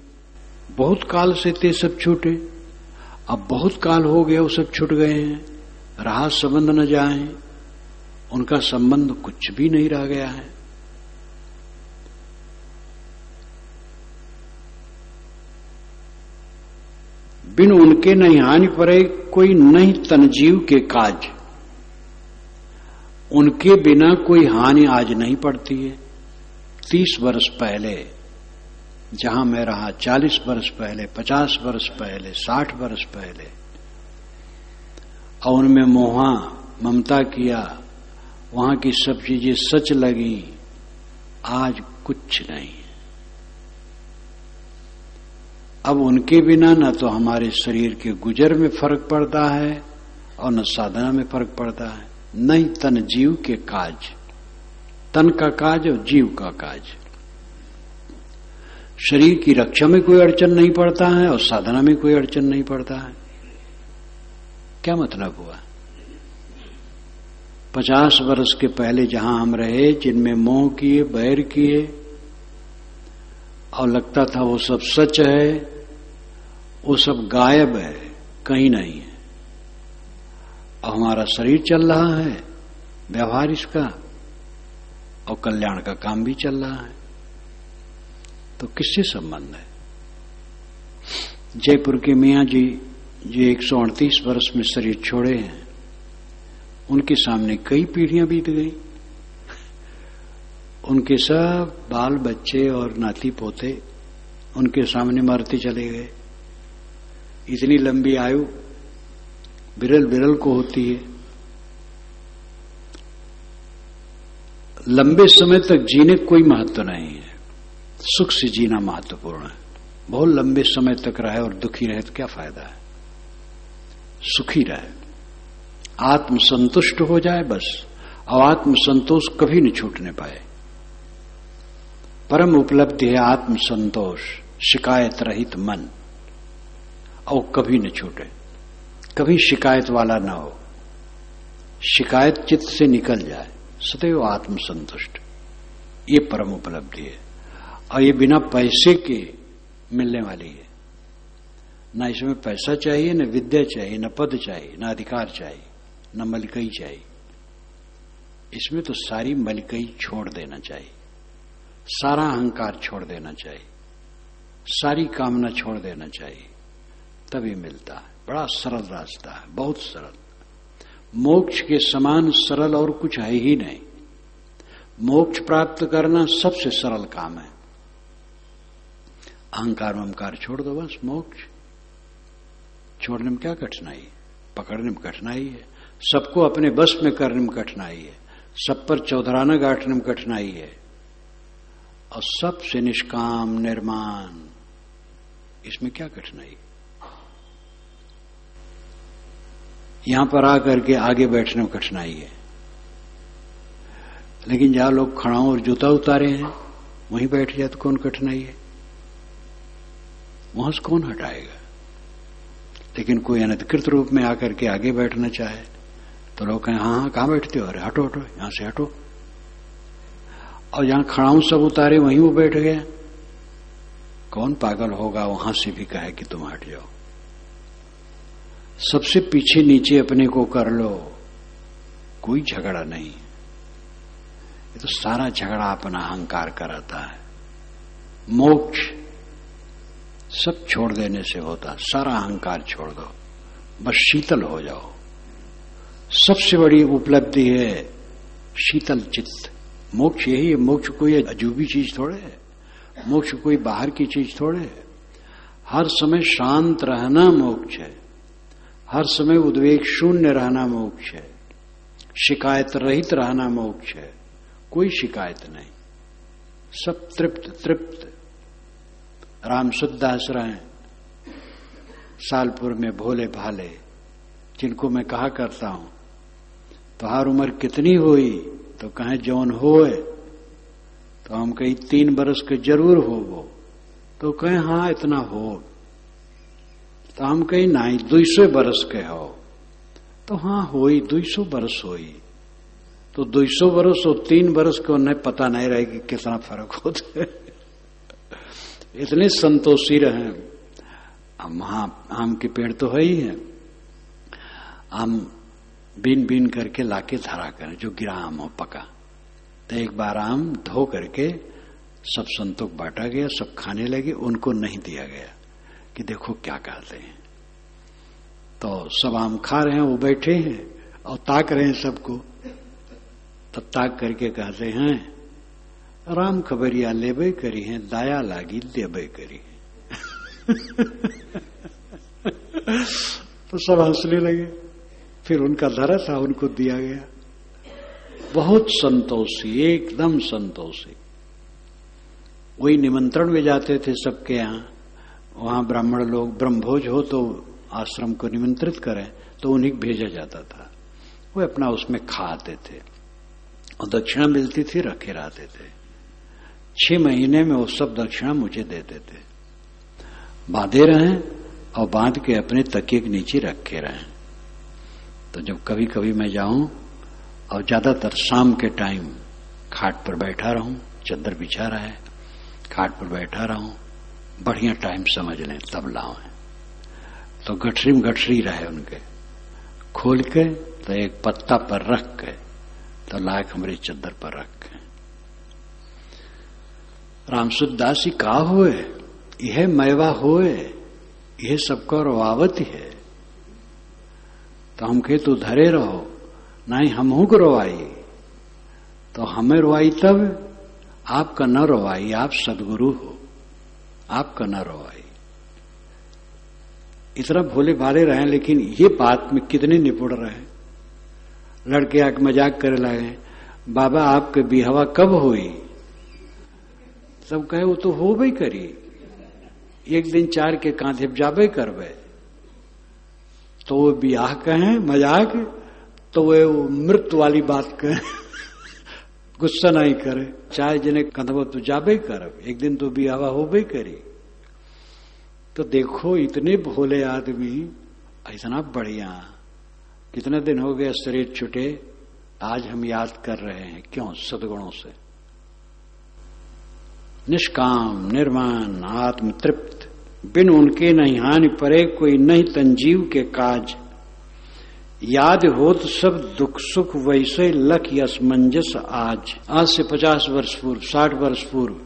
बहुत काल से ते सब छूटे, अब बहुत काल हो गया वो सब छूट गए हैं। रहा संबंध न जाए, उनका संबंध कुछ भी नहीं रह गया है। बिन उनके नहीं हानि पड़े कोई नहीं तनजीव के काज। उनके बिना कोई हानि आज नहीं पड़ती है। 30 वर्ष पहले जहां मैं रहा, 40 वर्ष पहले, 50 वर्ष पहले, 60 वर्ष पहले, और उनमें मोहा ममता किया, वहां की सब चीजें सच लगी, आज कुछ नहीं। अब उनके बिना न तो हमारे शरीर के गुजर में फर्क पड़ता है और न साधना में फर्क पड़ता है, न ही तन जीव के काज, तन का काज और जीव का काज। शरीर की रक्षा में कोई अड़चन नहीं पड़ता है और साधना में कोई अड़चन नहीं पड़ता है। क्या मतलब हुआ? 50 वर्ष के पहले जहां हम रहे, जिनमें मोह किए, बैर किए और लगता था वो सब सच है, वो सब गायब है, कहीं नहीं है। और हमारा शरीर चल रहा है, व्यवहार इसका और कल्याण का काम भी चल रहा है, तो किससे संबंध है? जयपुर के मियां जी जो 138 वर्ष में शरीर छोड़े हैं, उनके सामने कई पीढ़ियां बीत गई। उनके सब बाल बच्चे और नाती पोते उनके सामने मरते चले गए। इतनी लंबी आयु विरल विरल को होती है। लंबे समय तक जीने कोई महत्व नहीं है, सुख से जीना महत्वपूर्ण है। बहुत लंबे समय तक रहे और दुखी रहे तो क्या फायदा है? सुखी रहे, आत्म संतुष्ट हो जाए बस। और आत्म संतोष कभी नहीं छूटने पाए। परम उपलब्धि है आत्म संतोष, शिकायत रहित मन, और कभी न छूटे, कभी शिकायत वाला ना हो, शिकायत चित्त से निकल जाए, सदैव आत्म संतुष्ट। ये परम उपलब्धि है और ये बिना पैसे के मिलने वाली है। ना इसमें पैसा चाहिए, न विद्या चाहिए, न पद चाहिए, न अधिकार चाहिए, न मलिकई चाहिए। इसमें तो सारी मलिकई छोड़ देना चाहिए, सारा अहंकार छोड़ देना चाहिए, सारी कामना छोड़ देना चाहिए, तभी मिलता है। बड़ा सरल रास्ता है, बहुत सरल। मोक्ष के समान सरल और कुछ है ही नहीं। मोक्ष प्राप्त करना सबसे सरल काम है। अहंकार ममकार छोड़ दो, बस मोक्ष। छोड़ने में क्या कठिनाई है? पकड़ने में कठिनाई है, सबको अपने बस में करने में कठिनाई है, सब पर चौधराना गांठने में कठिनाई है, और सबसे निष्काम निर्माण, इसमें क्या कठिनाई? यहां पर आकर के आगे बैठने में कठिनाई है, लेकिन जहां लोग खड़ाओं और जूता उतारे हैं वहीं बैठ जाए तो कौन कठिनाई है? वहां से कौन हटाएगा? लेकिन कोई अनधिकृत रूप में आकर के आगे बैठना चाहे तो लोग कहें हाँ हाँ कहां बैठते हो, अरे हटो हटो यहां से हटो। और जहां खड़ाऊं सब उतारे वहीं वो बैठ गए। कौन पागल होगा वहां से भी कहे कि तुम हट जाओ? सबसे पीछे नीचे अपने को कर लो, कोई झगड़ा नहीं। ये तो सारा झगड़ा अपना अहंकार कराता है। मोक्ष सब छोड़ देने से होता, सारा अहंकार छोड़ दो, बस शीतल हो जाओ। सबसे बड़ी उपलब्धि है शीतल चित्त। मोक्ष यही है। मोक्ष कोई अजूबी चीज थोड़े है, मोक्ष कोई बाहर की चीज थोड़े है। हर समय शांत रहना मोक्ष है, हर समय उद्वेग शून्य रहना मोक्ष है, शिकायत रहित रहना मोक्ष है। कोई शिकायत नहीं, सब तृप्त तृप्त। राम सुखदास रहे सालपुर में भोले भाले, जिनको मैं कहा करता हूं तुहार उम्र कितनी हुई, तो कहें जौन होए, तो हम कहीं 3 बरस के जरूर हो वो, तो कहें हाँ इतना हो, तो हम कहीं नहीं 200 बरस के हो, तो हाँ होई 200 बरस होई। तो 200 बरस और 3 बरस को उन्हें पता नहीं रहेगी कितना फर्क होता है। इतने संतोषी रहे। अब वहां आम के पेड़ तो है ही है, आम बीन बीन करके लाके धरा करें, जो गिरा आम हो पका। तो एक बार आम धो करके सब संतों को बांटा गया, सब खाने लगे, उनको नहीं दिया गया कि देखो क्या कहते हैं। तो सब आम खा रहे हैं, वो बैठे हैं और ताक रहे हैं सबको। तब ताक करके कहते हैं राम खबरिया लेबे करी है, दाया लागी देबे करी है। तो सब हंसने लगे। फिर उनका धरा था, उनको दिया गया। बहुत संतोषी, एकदम संतोषी। वही निमंत्रण में जाते थे सबके यहाँ। वहां ब्राह्मण लोग ब्रह्मभोज हो तो आश्रम को निमंत्रित करें, तो उन्हीं को भेजा जाता था। वो अपना उसमें खाते थे और दक्षिणा मिलती थी, रखे रहते थे। 6 महीने में वो सब दक्षिणा मुझे देते थे। बांधे रहें और बांध के अपने तकिए के नीचे रखे रहें। तो जब कभी कभी मैं जाऊं, और ज्यादातर शाम के टाइम खाट पर बैठा रहूं, चादर बिछा रहे, खाट पर बैठा रहूं, बढ़िया टाइम समझ लें तब लाऊं। तो गठरी में गठरी रहे उनके, खोल के तो एक पत्ता पर रख के तो लायक हमारी चादर पर रख के। रामसुदासी का होए, यह मैवा होए, यह सबका रोआवत है। तो हम कहे तू धरे रहो, नहीं हमहू को रोवाई। तो हमें रोवाई तब, आपका न रोवाई, आप सदगुरु हो, आपका न रोवाई। इतना भोले भाले रहे, लेकिन ये बात में कितने निपुण रहे। लड़के आके मजाक करे लगे, बाबा आपके बिहवा कब हुई? सब कहे वो तो हो भी करी, एक दिन 4 के कांधे जाबे करवे। तो वो ब्याह कहें मजाक, तो वो मृत्यु वाली बात कहें, गुस्सा नहीं करे। चाहे जिन्हें कंधवा तो जाबे कर, एक दिन तो ब्याह हो भी करी। तो देखो इतने भोले आदमी, इतना बढ़िया। कितने दिन हो गए शरीर छुटे, आज हम याद कर रहे हैं। क्यों? सद्गुणों से। निष्काम निर्माण आत्म तृप्त, बिन उनके नहीं हानि परे, कोई नहीं तंजीव के काज। याद होत सब दुख सुख वैसे लख असमंजस आज से 50 वर्ष पूर्व, 60 वर्ष पूर्व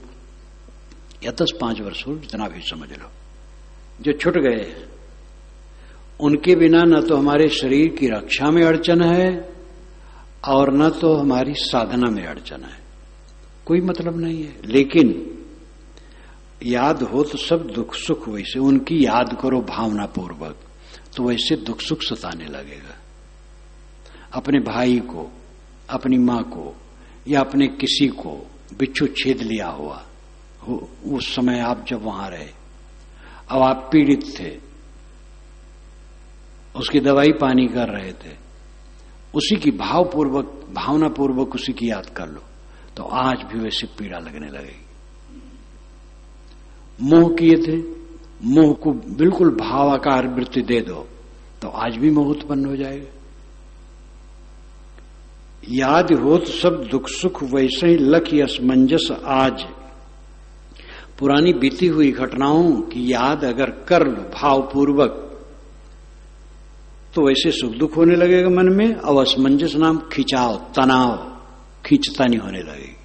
या 10-5 वर्ष पूर्व, जितना भी समझ लो, जो छूट गए, उनके बिना न तो हमारे शरीर की रक्षा में अड़चन है और न तो हमारी साधना में अड़चन है, कोई मतलब नहीं है। लेकिन याद हो तो सब दुख सुख वैसे, उनकी याद करो भावना पूर्वक, तो वैसे दुख सुख सताने लगेगा। अपने भाई को, अपनी मां को या अपने किसी को बिच्छू छेद लिया हुआ हो, उस समय आप जब वहां रहे, अब आप पीड़ित थे, उसकी दवाई पानी कर रहे थे, उसी की भावना पूर्वक उसी की याद कर लो, तो आज भी वैसे पीड़ा लगने लगेगी। मोह किए थे, मोह को बिल्कुल भावाकार वृत्ति दे दो, तो आज भी मोह उत्पन्न हो जाएगा। याद हो तो सब दुख सुख वैसे ही लख असमंजस आज। पुरानी बीती हुई घटनाओं की याद अगर कर लो भावपूर्वक, तो वैसे सुख दुख होने लगेगा मन में, और असमंजस नाम खिंचाव, तनाव, खींचतानी होने लगेगी।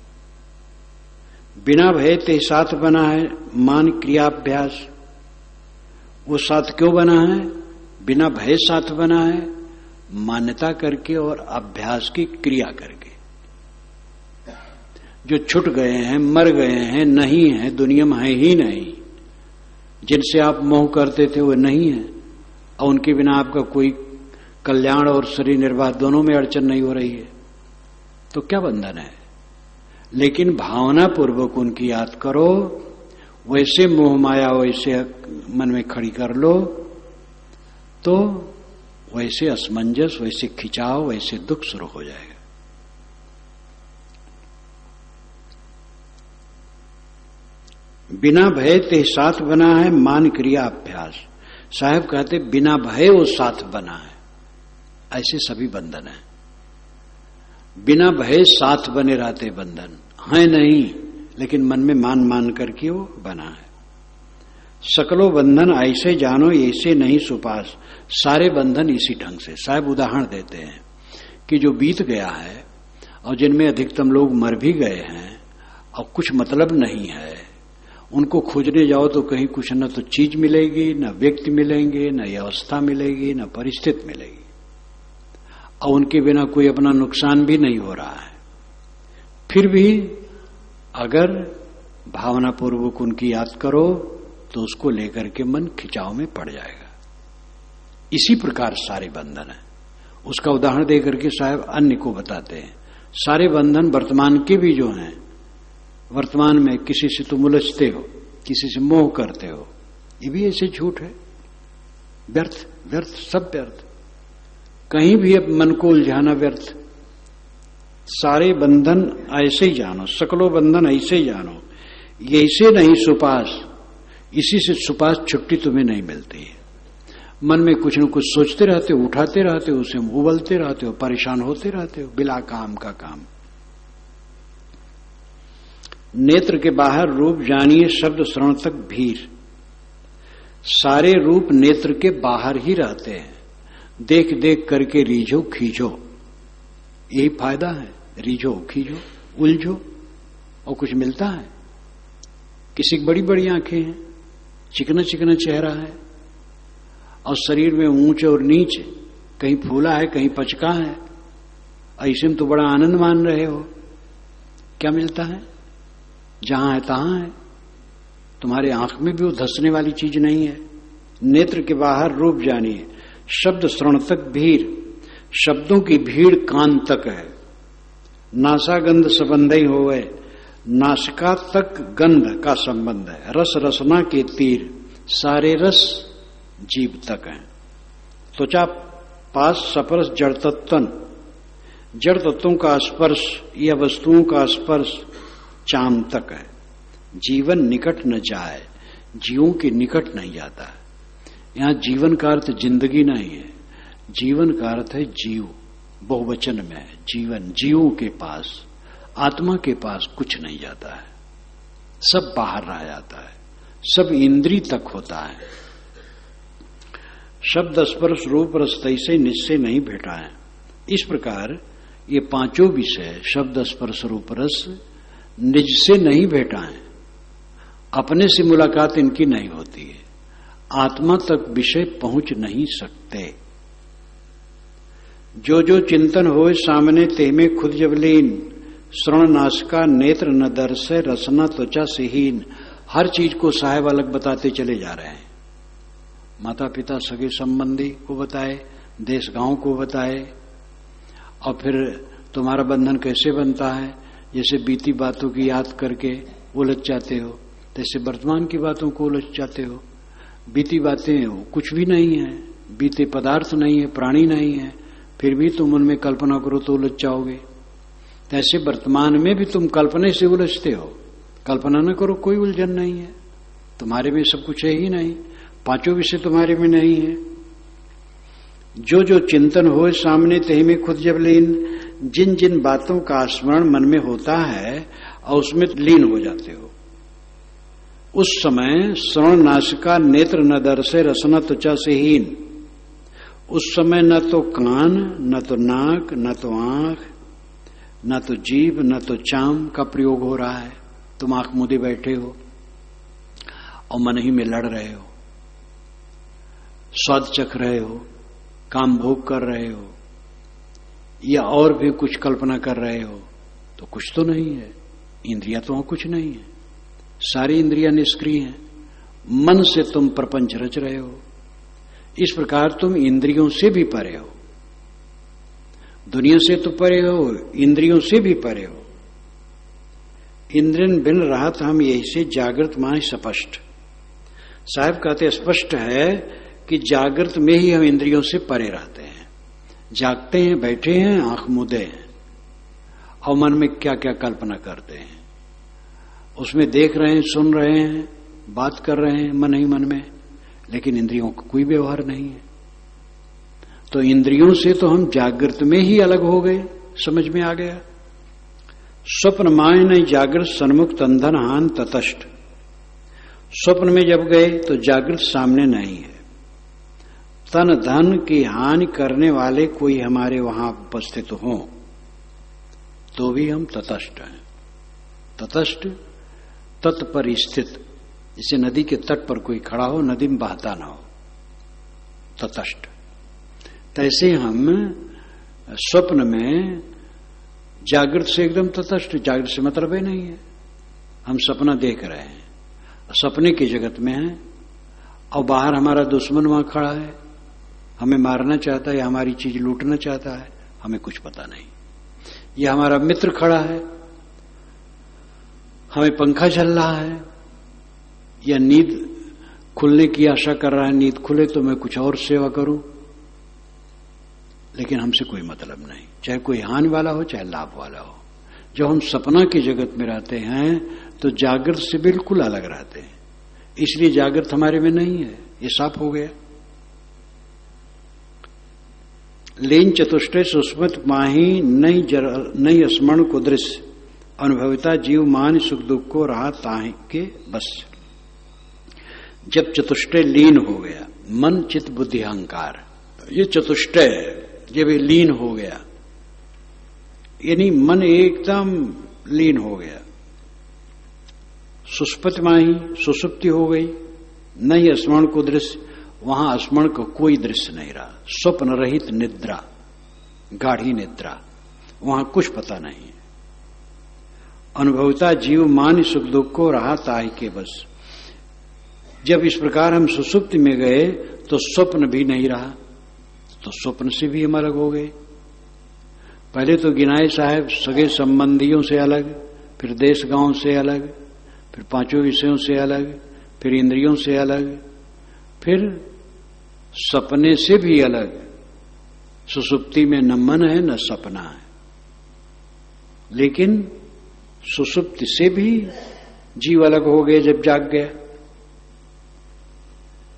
बिना भय ते साथ बना है मान क्रियाभ्यास। वो साथ क्यों बना है? बिना भय साथ बना है, मान्यता करके और अभ्यास की क्रिया करके। जो छूट गए हैं, मर गए हैं, नहीं है, दुनिया में है ही नहीं, जिनसे आप मोह करते थे वो नहीं है, और उनके बिना आपका कोई कल्याण और शरीर निर्वाह दोनों में अड़चन नहीं हो रही है, तो क्या बंधन है? लेकिन भावना पूर्वक उनकी याद करो, वैसे मोह माया वैसे मन में खड़ी कर लो, तो वैसे असमंजस, वैसे खिंचाव, वैसे दुख शुरू हो जाएगा। बिना भय ते साथ बना है मान क्रिया अभ्यास। साहब कहते बिना भय वो साथ बना है, ऐसे सभी बंधन है। बिना भय साथ बने रहते बंधन है नहीं, लेकिन मन में मान करके वो बना है। सकलो बंधन ऐसे जानो ऐसे नहीं सुपास। सारे बंधन इसी ढंग से। साहब उदाहरण देते हैं कि जो बीत गया है और जिनमें अधिकतम लोग मर भी गए हैं और कुछ मतलब नहीं है, उनको खोजने जाओ तो कहीं कुछ न तो चीज मिलेगी, न व्यक्ति मिलेंगे, न अवस्था मिलेगी, न परिस्थिति मिलेगी, और उनके बिना कोई अपना नुकसान भी नहीं हो रहा है। फिर भी अगर भावना पूर्वक उनकी याद करो तो उसको लेकर के मन खिंचाव में पड़ जाएगा। इसी प्रकार सारे बंधन है। उसका उदाहरण देकर के साहब अन्य को बताते हैं। सारे बंधन वर्तमान के भी जो हैं, वर्तमान में किसी से तुम उलझते हो, किसी से मोह करते हो, ये भी ऐसे झूठ है, व्यर्थ व्यर्थ, सब व्यर्थ। कहीं भी अब मन को उलझाना व्यर्थ। सारे बंधन ऐसे ही जानो, सकलो बंधन ऐसे ही जानो, ये ऐसे नहीं सुपास। इसी से सुपास छुट्टी तुम्हें नहीं मिलती है। मन में कुछ न कुछ सोचते रहते हो, उठाते रहते हो, उसे उबलते रहते हो, परेशान होते रहते हो, बिला काम का काम। नेत्र के बाहर रूप जानिए शब्द श्रवण तक भीड़। सारे रूप नेत्र के बाहर ही रहते हैं, देख देख करके रीझो खींचो, यही फायदा है। रीझो खींचो, उलझो, और कुछ मिलता है? किसी की बड़ी बड़ी आंखें हैं, चिकना चिकना चेहरा है, और शरीर में ऊंच और नीच, कहीं फूला है कहीं पचका है, ऐसे में तो बड़ा आनंद मान रहे हो। क्या मिलता है? जहां है तहां है, तुम्हारे आंख में भी वो धंसने वाली चीज नहीं है। नेत्र के बाहर रूप जानिए, शब्द श्रवण तक भीड़। शब्दों की भीड़ कान तक है। नासा गंध संबंध ही होवे, नासिका तक गंध का संबंध है। रस रसना के तीर, सारे रस जीव तक है। त्वचा पास स्पर्श जड़ तत्वन, जड़ तत्वों का स्पर्श या वस्तुओं का स्पर्श चाम तक है। जीवन निकट न जाए, जीवों के निकट नहीं जाता है। यहां जीवन का अर्थ जिंदगी नहीं है, जीवन का अर्थ है जीव, बहुवचन में है जीवन। जीवों के पास, आत्मा के पास कुछ नहीं जाता है, सब बाहर रह जाता है, सब इंद्रिय तक होता है। शब्द स्पर्श रूप रस तैसे निश्चय नहीं भेटा है। इस प्रकार ये पांचों विषय शब्द स्पर्श रूप रस निज से नहीं भेटा है, अपने से मुलाकात इनकी नहीं होती है, आत्मा तक विषय पहुंच नहीं सकते। जो जो चिंतन होए सामने ते में खुद जब लीन, श्रवण नासिका नेत्र न दर्शय रसना त्वचा से हीन। हर चीज को साहेब अलग बताते चले जा रहे हैं। माता पिता सगे संबंधी को बताए, देश गांव को बताए, और फिर तुम्हारा बंधन कैसे बनता है, जैसे बीती बातों की याद करके उलझ जाते हो, तैसे वर्तमान की बातों को उलझ जाते हो। बीती बातें हो कुछ भी नहीं है, बीते पदार्थ नहीं है, प्राणी नहीं है, फिर भी तुम उनमें कल्पना करो तो उलझ जाओगे। तैसे वर्तमान में भी तुम कल्पना से उलझते हो। कल्पना न करो, कोई उलझन नहीं है, तुम्हारे में सब कुछ है ही नहीं, पांचों विषय तुम्हारे में नहीं है। जो जो चिंतन हो सामने तही में खुद जब लीन, जिन जिन बातों का स्मरण मन में होता है और उसमें लीन हो जाते हो, उस समय श्रवण नासिका नेत्र न दर्शय रसना त्वचा से हीन। उस समय न तो कान, न तो नाक, न तो आंख, न तो जीभ, न तो चाम का प्रयोग हो रहा है। तुम आंख मूंदे बैठे हो और मन ही में लड़ रहे हो, स्वाद चख रहे हो, काम भोग कर रहे हो, या और भी कुछ कल्पना कर रहे हो, तो कुछ तो नहीं है। इंद्रिया तो कुछ नहीं है, सारी इंद्रियां निष्क्रिय हैं। मन से तुम प्रपंच रच रहे हो। इस प्रकार तुम इंद्रियों से भी परे हो, दुनिया से तो परे हो, इंद्रियों से भी परे हो। इंद्रियन बिन रहत हम यही से जागृत माने स्पष्ट। साहब कहते स्पष्ट है कि जागृत में ही हम इंद्रियों से परे रहते हैं। जागते हैं, बैठे हैं, आंख मूंदे हैं, और मन में क्या क्या कल्पना करते हैं, उसमें देख रहे हैं, सुन रहे हैं, बात कर रहे हैं मन ही मन में, लेकिन इंद्रियों का कोई व्यवहार नहीं है। तो इंद्रियों से तो हम जागृत में ही अलग हो गए, समझ में आ गया। स्वप्न माय नहीं जागृत सन्मुख तंधन हान ततष्ट। स्वप्न में जब गए तो जागृत सामने नहीं है, तन धन की हानि करने वाले कोई हमारे वहां उपस्थित हो तो भी हम तटस्थ हैं। तटस्थ तत्पर स्थित, जैसे नदी के तट पर कोई खड़ा हो, नदी में बहता ना हो, तटस्थ। तैसे हम स्वप्न में जागृत से एकदम तटस्थ। जागृत से मतलब ही नहीं है, हम सपना देख रहे हैं, सपने के जगत में है, और बाहर हमारा दुश्मन वहां खड़ा है, हमें मारना चाहता है या हमारी चीज लूटना चाहता है, हमें कुछ पता नहीं। या हमारा मित्र खड़ा है, हमें पंखा चल रहा है, या नींद खुलने की आशा कर रहा है, नींद खुले तो मैं कुछ और सेवा करूं, लेकिन हमसे कोई मतलब नहीं, चाहे कोई हानि वाला हो चाहे लाभ वाला हो। जब हम सपना की जगत में रहते हैं तो जागृत से बिल्कुल अलग रहते हैं, इसलिए जागृत हमारे में नहीं है, ये साफ हो गया। लेन चतुष्टय सुस्मृत माही नहीं स्मरण को दृश्य, अनुभविता जीव मान सुख दुख को रहा ताहि के बस। जब चतुष्टय लीन हो गया, मन चित्त बुद्धि अहंकार, ये चतुष्टय जब ये लीन हो गया, यानी मन एकदम लीन हो गया, सुष्पति माही सुसुप्ति हो गई, नहीं स्मरण को दृश्य, वहां स्मरण को कोई दृश्य नहीं रहा, स्वप्न रहित निद्रा, गाढ़ी निद्रा, वहां कुछ पता नहीं है। अनुभवता जीव मान सुख दुख को रहा ताहि के बस। जब इस प्रकार हम सुसुप्ति में गए तो स्वप्न भी नहीं रहा, तो स्वप्न से भी हम अलग हो गए। पहले तो गिनाए साहब सगे संबंधियों से अलग, फिर देश गांव से अलग, फिर पांचों विषयों से अलग, फिर इंद्रियों से अलग, फिर सपने से भी अलग। सुसुप्ति में न मन है न सपना है, लेकिन सुसुप्ति से भी जीव अलग हो गए जब जाग गया।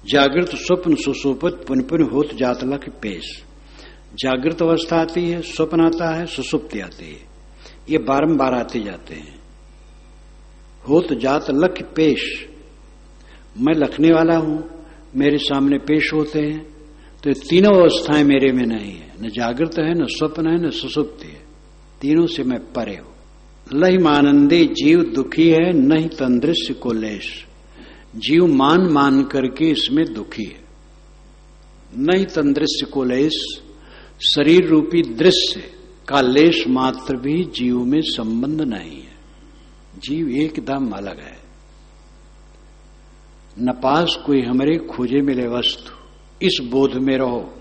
जागृत स्वप्न सुसुप्त पुन पुन होत जात लख पेश। जागृत अवस्था आती है, स्वप्न आता है, सुसुप्ति आती है, ये बारंबार आते जाते हैं। होत जात लख पेश, मैं लखने वाला हूं, मेरे सामने पेश होते हैं, तो तीनों अवस्थाएं मेरे में नहीं है, न जागृत है, न स्वप्न है, न सुसुप्ति है, तीनों से मैं परे हूं। लहि मानंदे जीव दुखी है, नहीं तंदृश्य को लेश। जीव मान मान करके इसमें दुखी है। नहीं तंदृश्य को लेश, शरीर रूपी दृश्य का लेश मात्र भी जीव में संबंध नहीं है। जीव एकदम अलग है। न पास कोई हमारे खोजे मिले वस्तु, इस बोध में रहो,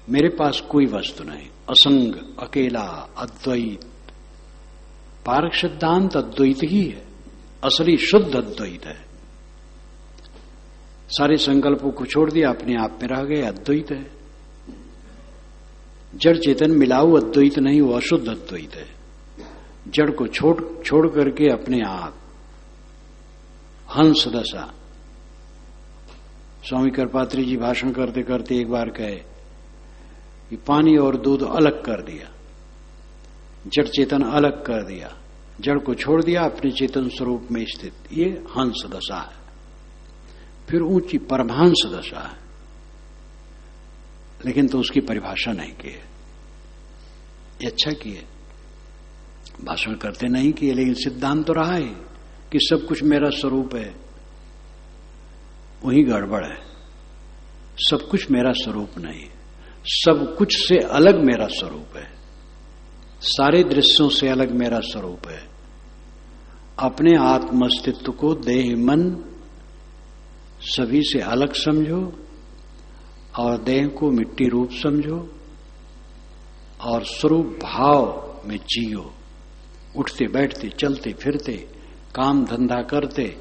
मेरे पास कोई वस्तु नहीं, असंग, अकेला, अद्वैत। पारक सिद्धांत अद्वैत ही है, असली शुद्ध अद्वैत है। सारे संकल्पों को छोड़ दिया, अपने आप में रह गए, अद्वैत है। जड़ चेतन मिलाऊ अद्वैत नहीं, वो अशुद्ध अद्वैत है। जड़ को छोड़ करके अपने आप हंस दशा। स्वामी कृपात्री जी भाषण करते करते एक बार कहे कि पानी और दूध अलग कर दिया, जड़ चेतन अलग कर दिया, जड़ को छोड़ दिया, अपने चेतन स्वरूप में स्थित, ये हंस दशा है। फिर ऊंची परमहंस दशा है, लेकिन तो उसकी परिभाषा नहीं की है। ये अच्छा किए, भाषण करते नहीं किए, लेकिन सिद्धांत तो रहा है कि सब कुछ मेरा स्वरूप है। वही गड़बड़ है। सब कुछ मेरा स्वरूप नहीं है, सब कुछ से अलग मेरा स्वरूप है, सारे दृश्यों से अलग मेरा स्वरूप है। अपने आत्म अस्तित्व को देह मन सभी से अलग समझो और देह को मिट्टी रूप समझो और स्वरूप भाव में जियो। उठते बैठते चलते फिरते काम धंधा करते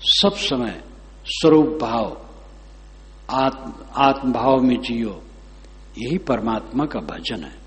सब समय स्वरूप भाव, आत्म भाव में जियो। यही परमात्मा का भजन है।